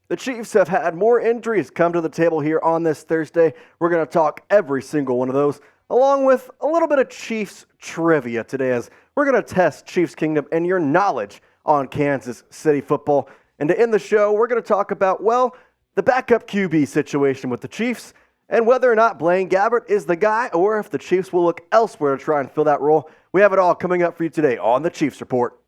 The Chiefs have had more injuries come to the table here on this Thursday. We're going to talk every single one of those, along with a little bit of Chiefs trivia today, as we're going to test Chiefs Kingdom and your knowledge on Kansas City football. And to end the show, we're going to talk about, well, the backup QB situation with the Chiefs and whether or not Blaine Gabbert is the guy or if the Chiefs will look elsewhere to try and fill that role. We have it all coming up for you today on the Chiefs Report.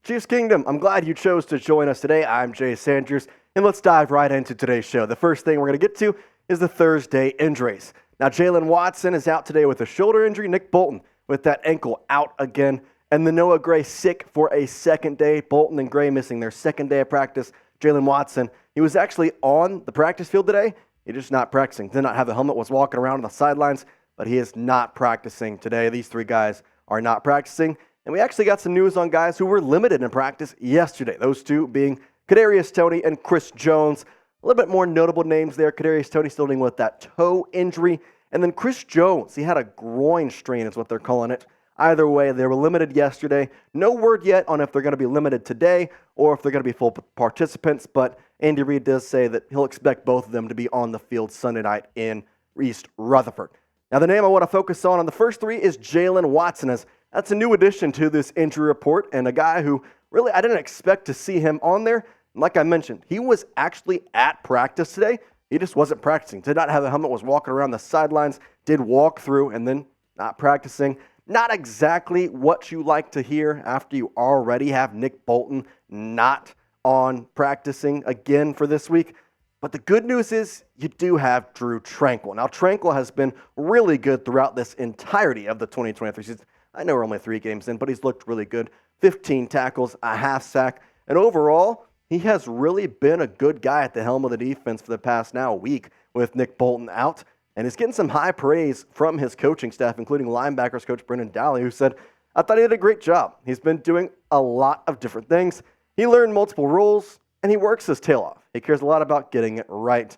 Chiefs Kingdom, I'm glad you chose to join us today. I'm Jay Sanders, and let's dive right into today's show. The first thing we're going to get to is the Thursday injuries. Now, Jaylen Watson is out today with a shoulder injury. Nick Bolton with that ankle out again. And the Wanogho Gray sick for a second day. Bolton and Gray missing their second day of practice. Jaylen Watson, he was actually on the practice field today. He just not practicing. Did not have a helmet, was walking around on the sidelines, but he is not practicing today. These three guys are not practicing. And we actually got some news on guys who were limited in practice yesterday. Those two being Kadarius, Toney, and Chris Jones. A little bit more notable names there. Kadarius, Toney still dealing with that toe injury. And then Chris Jones, he had a groin strain is what they're calling it. Either way, they were limited yesterday. No word yet on if they're going to be limited today or if they're going to be full participants. But Andy Reid does say that he'll expect both of them to be on the field Sunday night in East Rutherford. Now, the name I want to focus on the first three is Jaylen Watson, as that's a new addition to this injury report and a guy who really I didn't expect to see him on there. Like I mentioned, he was actually at practice today. He just wasn't practicing. Did not have a helmet, was walking around the sidelines, did walk through, and then not practicing. Not exactly what you like to hear after you already have Nick Bolton not on practicing again for this week. But the good news is you do have Drue Tranquill. Now, Tranquill has been really good throughout this entirety of the 2023 season. I know we're only 3 games in, but he's looked really good. 15 tackles, a half sack, and overall, he has really been a good guy at the helm of the defense for the past now week with Nick Bolton out. And he's getting some high praise from his coaching staff, including linebackers coach Brendan Daly, who said, I thought he did a great job. He's been doing a lot of different things. He learned multiple roles, and he works his tail off. He cares a lot about getting it right.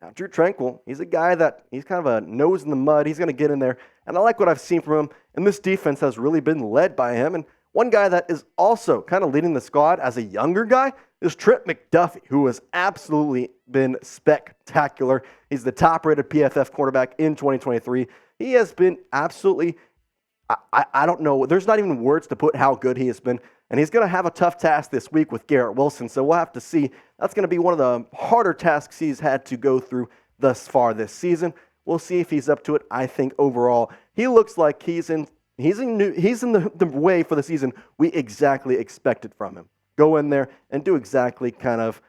Now, Drue Tranquill, he's a guy that he's kind of a nose in the mud. He's going to get in there. And I like what I've seen from him. And this defense has really been led by him. And one guy that is also kind of leading the squad as a younger guy is Trent McDuffie, who has absolutely been spectacular. He's the top-rated PFF quarterback in 2023. He has been absolutely, I don't know, there's not even words to put how good he has been. And he's going to have a tough task this week with Garrett Wilson, so we'll have to see. That's going to be one of the harder tasks he's had to go through thus far this season. We'll see if he's up to it. I think overall, he looks like he's in the way for the season we exactly expected from him. Go in there and do exactly kind of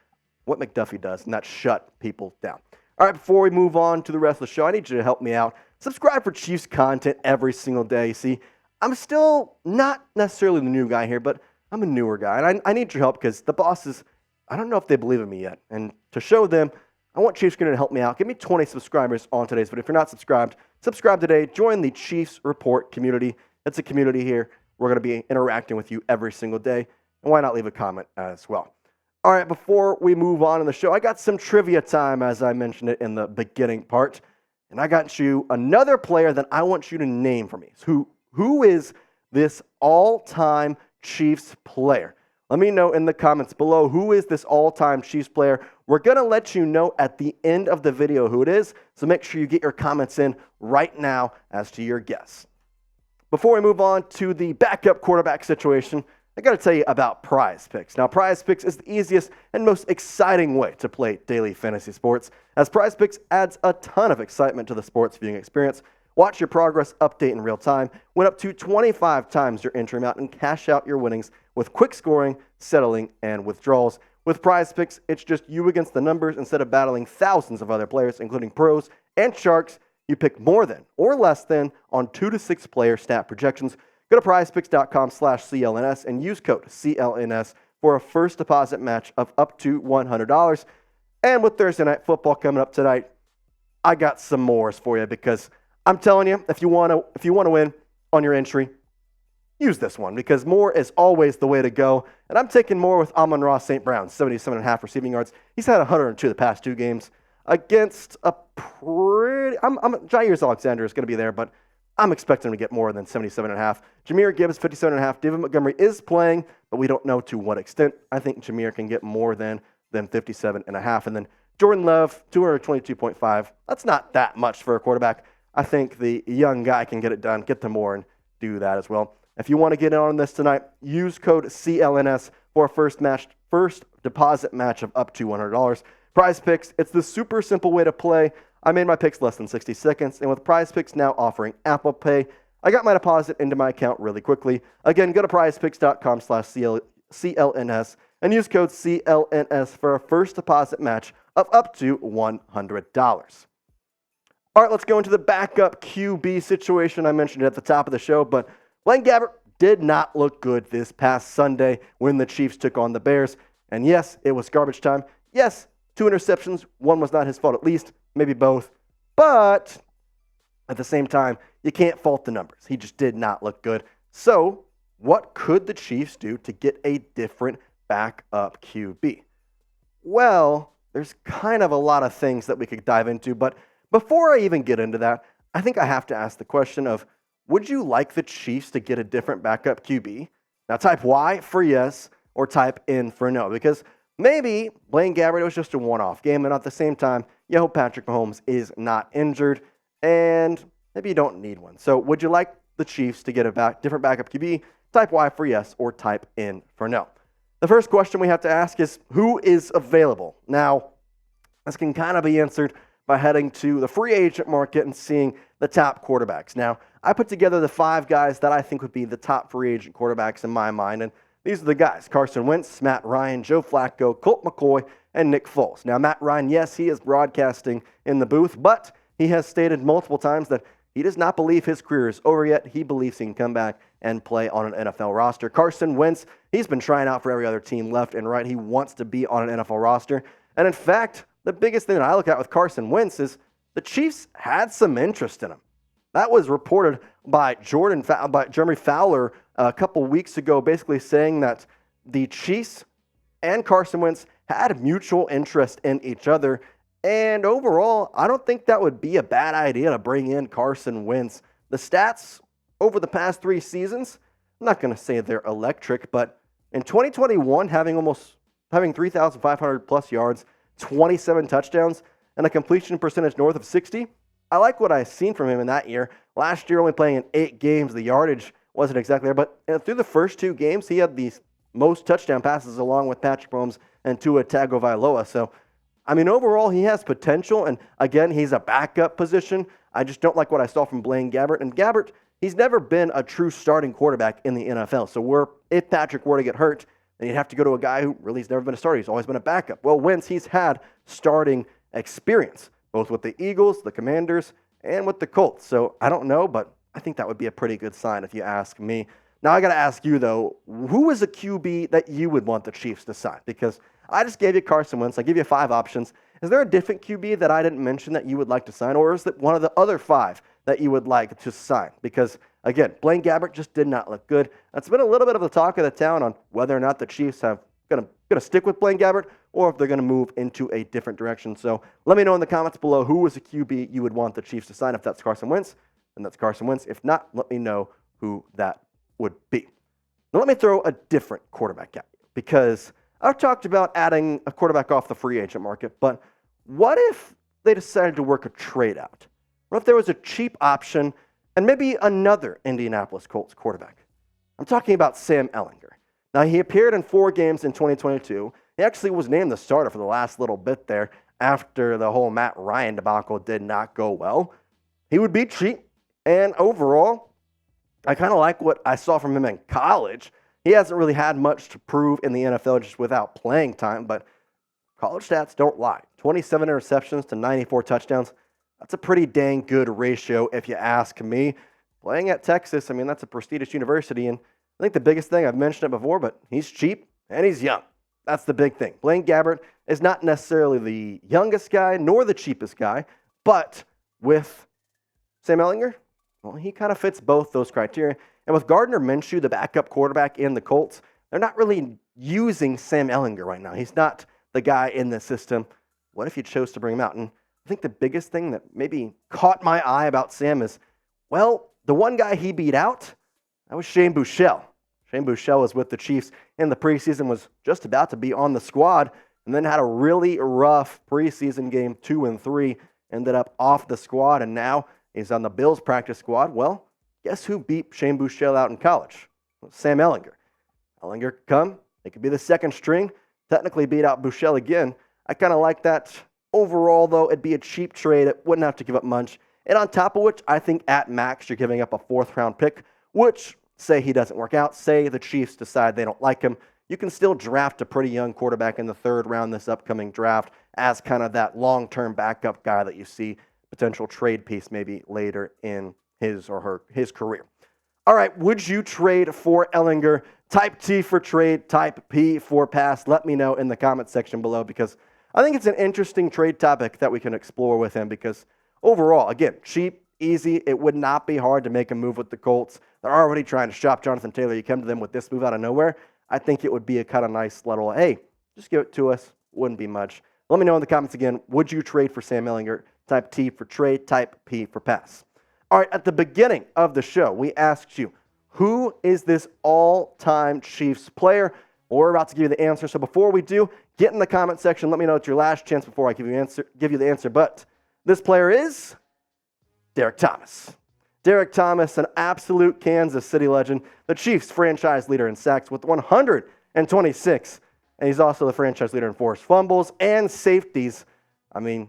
what McDuffie does, and that's shut people down. All right, before we move on to the rest of the show, I need you to help me out. Subscribe for Chiefs content every single day. See, I'm still not necessarily the new guy here, but I'm a newer guy, and I need your help because the bosses, I don't know if they believe in me yet. And to show them, I want Chiefs Kingdom to help me out. Give me 20 subscribers on today's video. If you're not subscribed, subscribe today. Join the Chiefs Report community. It's a community here. We're going to be interacting with you every single day. And why not leave a comment as well? All right, before we move on in the show, I got some trivia time, as I mentioned it in the beginning part. And I got you another player that I want you to name for me. Who is this all-time Chiefs player? Let me know in the comments below, who is this all-time Chiefs player? We're going to let you know at the end of the video who it is, so make sure you get your comments in right now as to your guess. Before we move on to the backup quarterback situation, I got to tell you about Prize Picks. Now, Prize Picks is the easiest and most exciting way to play daily fantasy sports, as Prize Picks adds a ton of excitement to the sports viewing experience. Watch your progress update in real time, win up to 25 times your entry amount, and cash out your winnings with quick scoring, settling, and withdrawals. With Prize Picks, it's just you against the numbers instead of battling thousands of other players, including pros and sharks. You pick more than or less than on 2 to 6 player stat projections. Go to prizepicks.com/CLNS and use code CLNS for a first deposit match of up to $100. And with Thursday Night Football coming up tonight, I got some mores for you because I'm telling you, if you want to win on your entry, use this one because more is always the way to go. And I'm taking more with Amon-Ra St. Brown, 77.5 receiving yards. He's had 102 the past 2 games against a pretty. Jair Alexander is going to be there, but I'm expecting him to get more than 77.5. Jahmyr Gibbs, 57.5. David Montgomery is playing, but we don't know to what extent. I think Jahmyr can get more than 57.5. And then Jordan Love, 222.5. That's not that much for a quarterback. I think the young guy can get it done, get them more, and do that as well. If you want to get in on this tonight, use code CLNS for a first deposit match of up to $100. Prize Picks, it's the super simple way to play. I made my picks less than 60 seconds, and with Prize Picks now offering Apple Pay, I got my deposit into my account really quickly. Again, go to prizepicks.com/CLNS and use code CLNS for a first deposit match of up to $100. All right, let's go into the backup QB situation. I mentioned it at the top of the show, but Blaine Gabbert did not look good this past Sunday when the Chiefs took on the Bears. And yes, it was garbage time. Yes, 2 interceptions. One was not his fault, at least, maybe both. But at the same time, you can't fault the numbers. He just did not look good. So what could the Chiefs do to get a different backup QB? Well, there's kind of a lot of things that we could dive into, but before I even get into that, I think I have to ask the question of, would you like the Chiefs to get a different backup QB? Now type Y for yes or type N for no, because maybe Blaine Gabbert was just a one-off game, and at the same time, you hope Patrick Mahomes is not injured, and maybe you don't need one. So would you like the Chiefs to get a different backup QB? Type Y for yes or type N for no. The first question we have to ask is, who is available? Now, this can kind of be answered by heading to the free agent market and seeing the top quarterbacks. Now, I put together the 5 guys that I think would be the top free agent quarterbacks in my mind, and these are the guys: Carson Wentz, Matt Ryan, Joe Flacco, Colt McCoy, and Nick Foles. Now, Matt Ryan, yes, he is broadcasting in the booth, but he has stated multiple times that he does not believe his career is over yet. He believes he can come back and play on an NFL roster. Carson Wentz, he's been trying out for every other team left and right. He wants to be on an NFL roster. And in fact, the biggest thing that I look at with Carson Wentz is the Chiefs had some interest in him. That was reported by Jeremy Fowler a couple weeks ago, basically saying that the Chiefs and Carson Wentz had mutual interest in each other. And overall, I don't think that would be a bad idea to bring in Carson Wentz. The stats over the past 3 seasons, I'm not going to say they're electric, but in 2021, having 3,500 plus yards, 27 touchdowns, and a completion percentage north of 60, I like what I've seen from him in that year. Last year, only playing in 8 games, the yardage wasn't exactly there, but through the first 2 games, he had the most touchdown passes along with Patrick Mahomes and Tua Tagovailoa. So, I mean, overall, he has potential, and again, he's a backup position. I just don't like what I saw from Blaine Gabbert. And Gabbert, he's never been a true starting quarterback in the NFL. So if Patrick were to get hurt, then you'd have to go to a guy who really has never been a starter. He's always been a backup. Well, Wentz, he's had starting experience, both with the Eagles, the Commanders, and with the Colts. So I don't know, but I think that would be a pretty good sign if you ask me. Now, I got to ask you, though, who is a QB that you would want the Chiefs to sign? Because I just gave you Carson Wentz. I gave you 5 options. Is there a different QB that I didn't mention that you would like to sign, or is it one of the other 5 that you would like to sign? Because, again, Blaine Gabbert just did not look good. That's been a little bit of the talk of the town on whether or not the Chiefs have going to stick with Blaine Gabbert or if they're going to move into a different direction. So let me know in the comments below who is a QB you would want the Chiefs to sign. If that's Carson Wentz, then that's Carson Wentz. If not, let me know who that would be. Now let me throw a different quarterback at you, because I've talked about adding a quarterback off the free agent market, but what if they decided to work a trade out? What if there was a cheap option and maybe another Indianapolis Colts quarterback? I'm talking about Sam Ehlinger. Now, he appeared in 4 games in 2022. He actually was named the starter for the last little bit there after the whole Matt Ryan debacle did not go well. He would be cheap, and overall, I kind of like what I saw from him in college. He hasn't really had much to prove in the NFL just without playing time, but college stats don't lie. 27 interceptions to 94 touchdowns. That's a pretty dang good ratio if you ask me. Playing at Texas, I mean, that's a prestigious university, and I think the biggest thing, I've mentioned it before, but he's cheap and he's young. That's the big thing. Blaine Gabbert is not necessarily the youngest guy nor the cheapest guy, but with Sam Ehlinger, well, he kind of fits both those criteria. And with Gardner Minshew, the backup quarterback in the Colts, they're not really using Sam Ehlinger right now. He's not the guy in the system. What if you chose to bring him out? And I think the biggest thing that maybe caught my eye about Sam is, well, the one guy he beat out, that was Shane Buechele. Shane Buechele was with the Chiefs in the preseason, was just about to be on the squad, and then had a really rough preseason game, 2 and 3, ended up off the squad, and now he's on the Bills practice squad. Well, guess who beat Shane Buechele out in college? Sam Ehlinger. Ellinger could come. It could be the second string. Technically beat out Buechele again. I kind of like that. Overall, though, it'd be a cheap trade. It wouldn't have to give up much. And on top of which, I think at max, you're giving up a 4th-round pick, which, say he doesn't work out, say the Chiefs decide they don't like him, you can still draft a pretty young quarterback in the 3rd round this upcoming draft as kind of that long-term backup guy that you see, potential trade piece maybe later in his or his career. All right, would you trade for Ellinger? Type T for trade, type P for pass. Let me know in the comment section below, because I think it's an interesting trade topic that we can explore with him, because overall, again, cheap, easy. It would not be hard to make a move with the Colts. They're already trying to shop Jonathan Taylor. You come to them with this move out of nowhere. I think it would be a kind of nice little, hey, just give it to us. Wouldn't be much. Let me know in the comments again, would you trade for Sam Ehlinger? Type T for trade, type P for pass. All right, at the beginning of the show, we asked you, who is this all-time Chiefs player? Well, we're about to give you the answer. So before we do, get in the comment section. Let me know it's your last chance before I give you the answer. But this player is Derek Thomas. Derek Thomas, an absolute Kansas City legend, the Chiefs franchise leader in sacks with 126. And he's also the franchise leader in forced fumbles and safeties. I mean,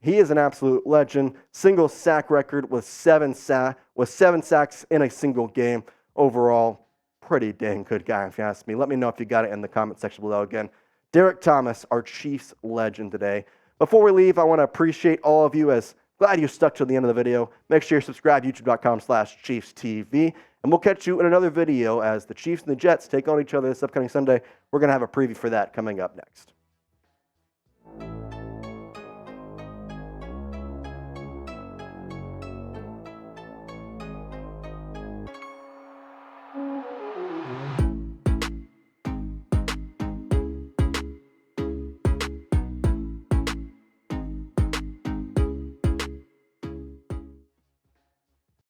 he is an absolute legend. Single sack record with 7 sacks in a single game. Overall, pretty dang good guy, if you ask me. Let me know if you got it in the comment section below. Again, Derek Thomas, our Chiefs legend today. Before we leave, I want to appreciate all of you, as glad you stuck to the end of the video. Make sure you subscribe, youtube.com/ChiefsTV. And we'll catch you in another video as the Chiefs and the Jets take on each other this upcoming Sunday. We're going to have a preview for that coming up next.